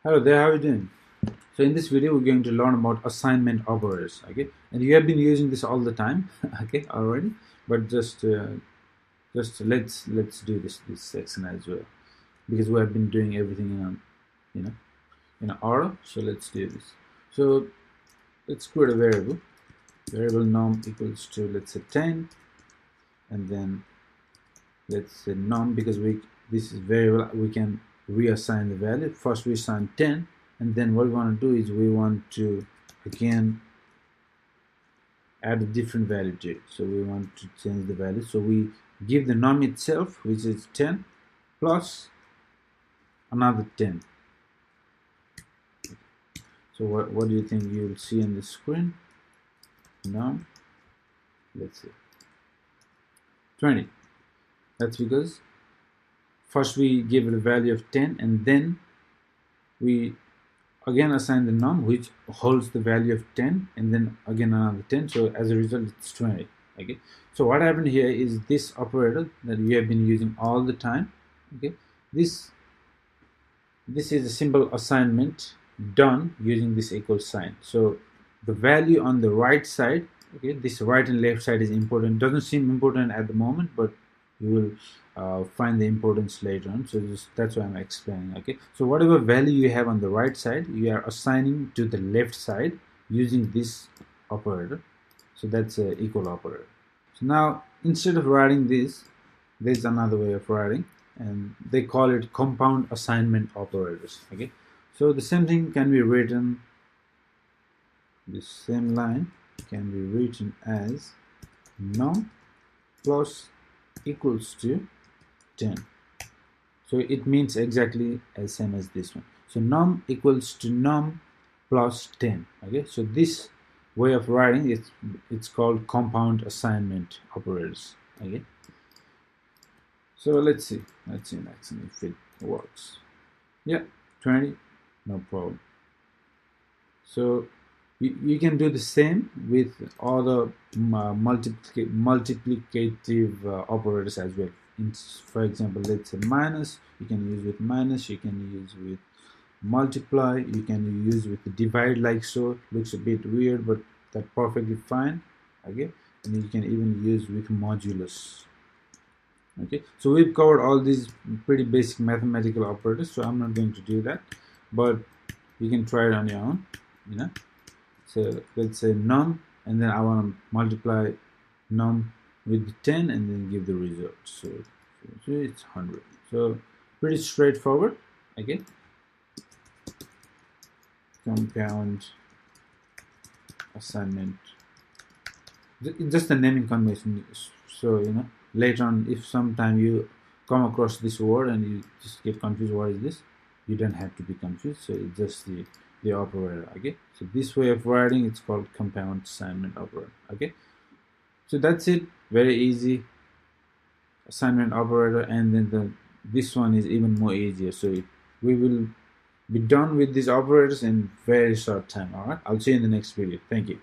Hello there, how are you doing? So in this video we're going to learn about assignment operators, okay? And you have been using this all the time, okay, already, but just let's do this section as well, because we have been doing everything in an order. So let's do this. So let's create a variable num equals to, let's say, 10, and then let's say num, because this is variable, we can reassign the value. First we assign 10, and then what we want to do is we want to again add a different value to it. So we want to change the value, so we give the num itself, which is 10, plus another 10. So what do you think you will see on the screen? Num, let's say 20. That's because first we give it a value of 10, and then we again assign the num, which holds the value of 10, and then again another 10. So as a result, it's 20. Okay. So what happened here is this operator that we have been using all the time. Okay. This is a simple assignment done using this equal sign. So the value on the right side, okay, this right and left side is important. Doesn't seem important at the moment, but you will find the importance later on. So that's why I'm explaining. Okay, so whatever value you have on the right side, you are assigning to the left side using this operator. So that's an equal operator. So now instead of writing this, there's another way of writing, and they call it compound assignment operators. Okay, so the same thing can be written, this same line can be written as num plus equals to 10. So it means exactly as same as this one. So num equals to num plus 10. Okay, so this way of writing, it's called compound assignment operators. Okay, so let's see in action if it works. Yeah, 20, no problem. So you can do the same with other multiplicative operators as well. For example, let's say minus, you can use with minus, you can use with multiply, you can use with the divide, like so. Looks a bit weird, but that's perfectly fine. Okay, and you can even use with modulus. Okay, so we've covered all these pretty basic mathematical operators, so I'm not going to do that, but you can try it on your own, you know. So let's say num, and then I want to multiply num with 10 and then give the result. So it's 100. So pretty straightforward. Okay, compound assignment, just the naming convention. So later on, if sometime you come across this word and you just get confused, what is this, you don't have to be confused. So it's just the operator. Okay, so this way of writing, it's called compound assignment operator. Okay, so that's it, very easy assignment operator. And then this one is even more easier. So we will be done with these operators in very short time. All right, I'll see you in the next video. Thank you.